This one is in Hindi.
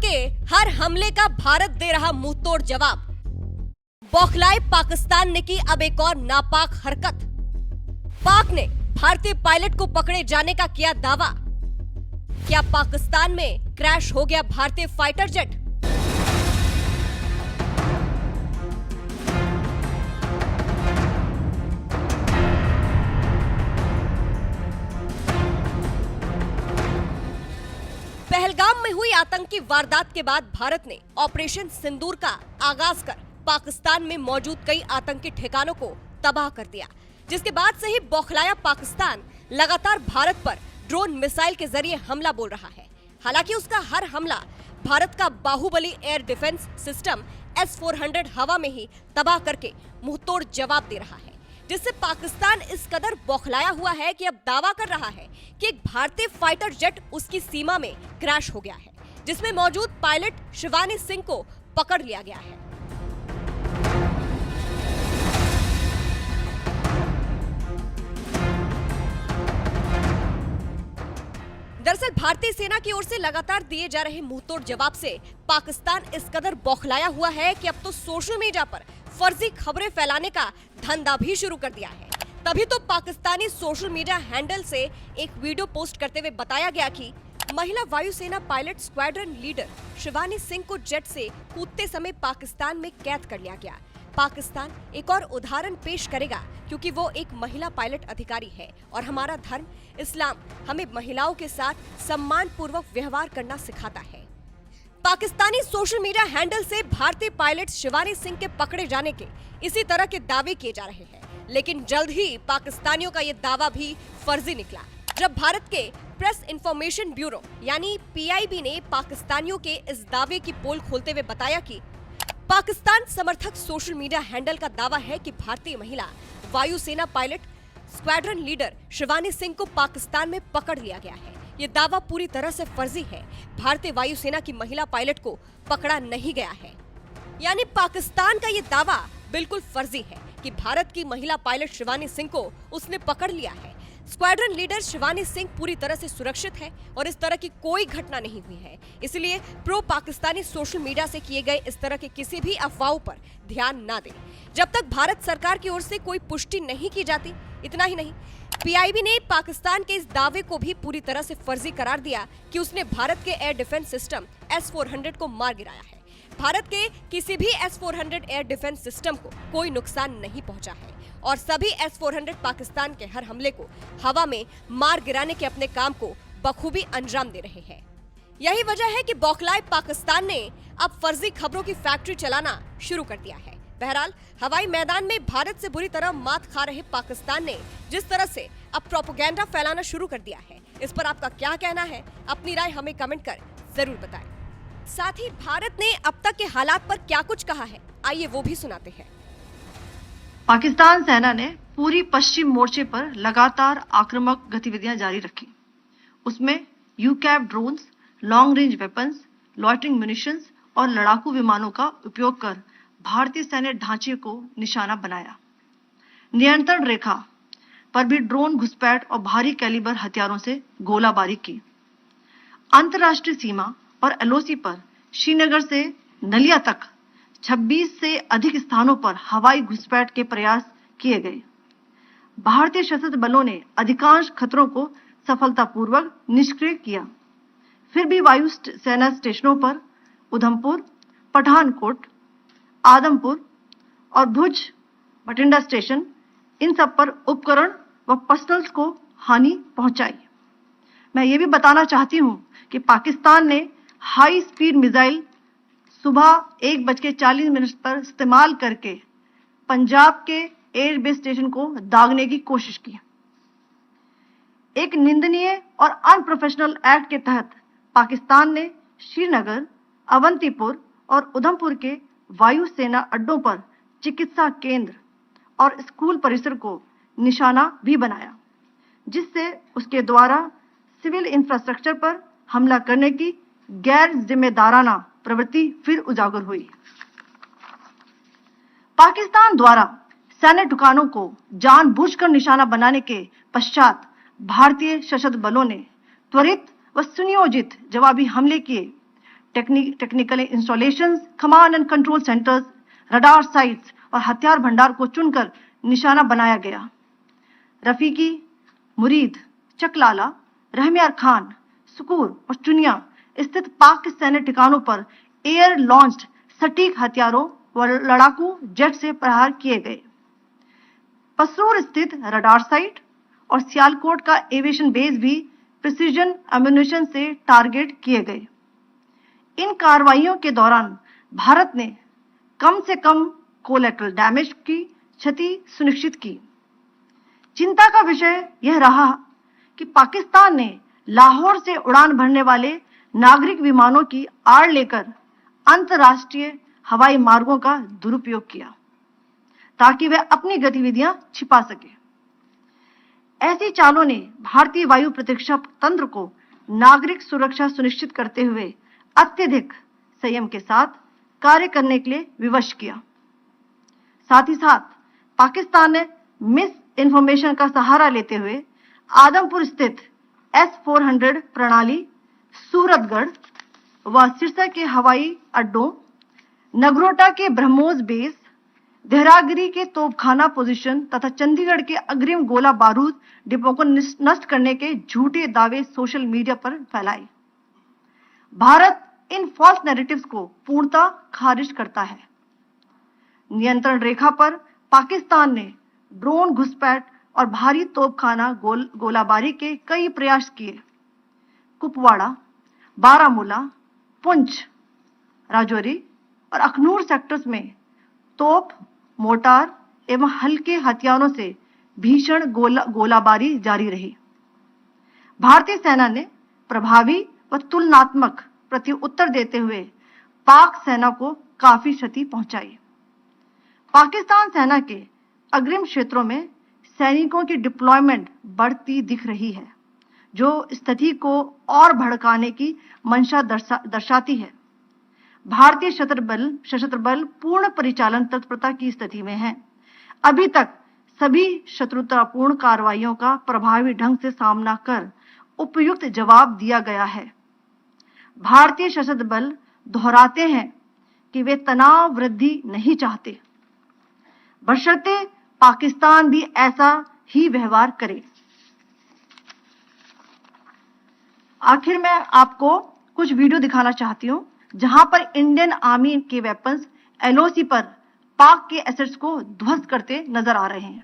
के हर हमले का भारत दे रहा मुंहतोड़ जवाब। बौखलाए पाकिस्तान ने की अब एक और नापाक हरकत। पाक ने भारतीय पायलट को पकड़े जाने का किया दावा। क्या पाकिस्तान में क्रैश हो गया भारतीय फाइटर जेट? पहलगाम में हुई आतंकी वारदात के बाद भारत ने ऑपरेशन सिंदूर का आगाज कर पाकिस्तान में मौजूद कई आतंकी ठिकानों को तबाह कर दिया, जिसके बाद से ही बौखलाया पाकिस्तान लगातार भारत पर ड्रोन मिसाइल के जरिए हमला बोल रहा है। हालांकि उसका हर हमला भारत का Baahubali air defence system S-400 हवा में ही तबाह करके मुंहतोड़ जवाब दे रहा है, जिससे पाकिस्तान इस कदर बौखलाया हुआ है कि अब दावा कर रहा है कि एक भारतीय फाइटर जेट उसकी सीमा में क्रैश हो गया है, जिसमें मौजूद पायलट शिवानी सिंह को पकड़ लिया गया है। दरअसल भारतीय सेना की ओर से लगातार दिए जा रहे मुंहतोड़ जवाब से पाकिस्तान इस कदर बौखलाया हुआ है कि अब तो सोशल मीडिया पर फर्जी खबरें फैलाने का धंधा भी शुरू कर दिया है। तभी तो पाकिस्तानी सोशल मीडिया हैंडल से एक वीडियो पोस्ट करते हुए बताया गया कि महिला वायुसेना pilot squadron leader Shivani Singh को जेट से कूदते समय पाकिस्तान में कैद कर लिया गया। पाकिस्तान एक और उदाहरण पेश करेगा, क्योंकि वो एक महिला पायलट अधिकारी है और हमारा धर्म इस्लाम हमें महिलाओं के साथ सम्मान पूर्वक व्यवहार करना सिखाता है। पाकिस्तानी सोशल मीडिया हैंडल से भारतीय पायलट शिवानी सिंह के पकड़े जाने के इसी तरह के दावे किए जा रहे हैं, लेकिन जल्द ही पाकिस्तानियों का ये दावा भी फर्जी निकला, जब भारत के प्रेस इंफॉर्मेशन ब्यूरो यानी PIB ने पाकिस्तानियों के इस दावे की पोल खोलते हुए बताया कि पाकिस्तान समर्थक सोशल मीडिया हैंडल का दावा है कि भारतीय महिला वायुसेना pilot squadron leader Shivani Singh को पाकिस्तान में पकड़ लिया गया है। ये दावा पूरी तरह से फर्जी है। भारतीय वायुसेना की महिला पायलट को पकड़ा नहीं गया है। यानी पाकिस्तान का ये दावा बिल्कुल फर्जी है कि भारत की महिला पायलट शिवानी सिंह को उसने पकड़ लिया है। स्क्वाड्रन लीडर शिवानी सिंह पूरी तरह से सुरक्षित है और इस तरह की कोई घटना नहीं हुई है। इसलिए प्रो पाकिस्तानी सोशल मीडिया से किए गए इस तरह के किसी भी अफवाहों पर ध्यान ना दें, जब तक भारत सरकार की ओर से कोई पुष्टि नहीं की जाती। इतना ही नहीं, PIB ने पाकिस्तान के इस दावे को भी पूरी तरह से फर्जी करार दिया कि उसने भारत के एयर डिफेंस सिस्टम S-400 को मार गिराया है। भारत के किसी भी S-400 एयर डिफेंस सिस्टम को कोई नुकसान नहीं पहुंचा है और सभी S-400 पाकिस्तान के हर हमले को हवा में मार गिराने के अपने काम को बखूबी अंजाम दे रहे हैं। यही वजह है कि बौखलाए पाकिस्तान ने अब फर्जी खबरों की फैक्ट्री चलाना शुरू कर दिया है। बहरहाल हवाई मैदान में भारत से बुरी तरह मात खा रहे पाकिस्तान ने जिस तरह से अब प्रोपेगेंडा फैलाना शुरू कर दिया है, इस पर आपका क्या कहना है? अपनी राय हमें कमेंट कर जरूर बताएं। साथ ही भारत ने अब तक के हालात पर क्या कुछ कहा है, आइए वो भी सुनाते हैं। पाकिस्तान सेना ने पूरी पश्चिम मोर्चे पर लगातार आक्रामक गतिविधियां जारी रखी। उसमें UCAV drones, long range weapons, loitering munitions और लड़ाकू विमानों का उपयोग कर भारतीय सैन्य ढांचे को निशाना बनाया। नियंत्रण रेखा पर भी ड्रोन घुसपैठ और भारी कैलिबर हथियारों से गोलाबारी की। अंतर्राष्ट्रीय सीमा और LOC पर श्रीनगर से नलिया तक 26 से अधिक स्थानों पर हवाई घुसपैठ के प्रयास किए गए। भारतीय सशस्त्र बलों ने अधिकांश खतरों को सफलतापूर्वक निष्क्रिय किया। फिर भी वायु सेना स्टेशनों पर उधमपुर, पठानकोट, आदमपुर और भुज बठिंडा स्टेशन, इन सब पर उपकरण व पर्सनल्स को हानि पहुंचाई। मैं ये भी बताना चाहती हूं कि पाकिस्तान ने हाई स्पीड मिसाइल सुबह 1:40 पर इस्तेमाल करके पंजाब के एयरबेस स्टेशन को दागने की कोशिश की। एक निंदनीय और अनप्रोफेशनल एक्ट के तहत पाकिस्तान ने श्रीनगर, अवंतीपुर और उधमपुर के वायुसेना अड्डों पर चिकित्सा केंद्र और स्कूल परिसर को निशाना भी बनाया, जिससे उसके द्वारा सिविल इंफ्रास्ट्रक्चर पर हमला करने की गैर जिम्मेदाराना प्रवृत्ति फिर उजागर हुई। पाकिस्तान द्वारा सैन्य ठिकानों को जानबूझकर निशाना बनाने के पश्चात भारतीय सशस्त्र बलों ने त्वरित व सुनियोजित जवाबी हमले किए। Technical installations, command and control centres, radar sites और हथियार भंडार को चुनकर निशाना बनाया गया। रफीकी, मुरीद, चकलाला, रहमियार खान, सुकूर और चुनिया स्थित पाक के सैन्य ठिकानों पर एयर लॉन्च्ड सटीक हथियारों व लड़ाकू जेट से प्रहार किए गए। पसरूर स्थित रडार साइट और सियालकोट का एविएशन बेस भी प्रिसीजन एम्यूनिशन से टारगेट किए गए। इन कार्रवाइयों के दौरान भारत ने कम से कम कोलैटरल डैमेज की क्षति सुनिश्चित की। चिंता का विषय यह रहा कि पाकिस्तान ने लाहौर से उड़ान भरने वाले नागरिक विमानों की आड़ लेकर अंतर्राष्ट्रीय हवाई मार्गों का दुरुपयोग किया ताकि वे अपनी गतिविधियां छिपा सके। ऐसी चालों ने भारतीय वायु प्रतिरक्षा तंत्र को नागरिक सुरक्षा सुनिश्चित करते हुए अत्यधिक संयम के साथ कार्य करने के लिए विवश किया। साथ ही साथ पाकिस्तान ने मिस इन्फॉर्मेशन का सहारा लेते हुए आदमपुर स्थित S-400 प्रणाली, सूरतगढ़ व सिरसा के हवाई अड्डों, नगरोटा के ब्रह्मोस बेस, देहरागिरी के तोपखाना पोजीशन तथा चंडीगढ़ के अग्रिम गोला बारूद डिपो को नष्ट करने के झूठे दावे सोशल मीडिया पर फैलाए। भारत इन फॉल्स नैरेटिव्स को पूर्णतः खारिज करता है। नियंत्रण रेखा पर पाकिस्तान ने ड्रोन घुसपैठ और भारी तोपखाना गोलाबारी के कई प्रयास किए। कुपवाड़ा, बारामूला, पुंछ, राजौरी और अखनूर सेक्टर्स में तोप, मोर्टार एवं हल्के हथियारों से भीषण गोलाबारी जारी रही। भारतीय सेना ने प्रभावी व तुलनात्मक प्रत्युत्तर देते हुए पाक सेना को काफी क्षति पहुंचाई। पाकिस्तान सेना के अग्रिम क्षेत्रों में सैनिकों की डिप्लॉयमेंट बढ़ती दिख रही है, जो स्थिति को और भड़काने की मंशा दर्शाती है। भारतीय सशस्त्र बल पूर्ण परिचालन तत्परता की स्थिति में है। अभी तक सभी शत्रुतापूर्ण कार्रवाइयों का प्रभावी ढंग से सामना कर उपयुक्त जवाब दिया गया है। भारतीय सशस्त्र बल दोहराते हैं कि वे तनाव वृद्धि नहीं चाहते, बशर्ते पाकिस्तान भी ऐसा ही व्यवहार करे। आखिर मैं आपको कुछ वीडियो दिखाना चाहती हूं जहां पर इंडियन आर्मी के वेपन्स LOC पर पाक के एसेट्स को ध्वस्त करते नजर आ रहे हैं।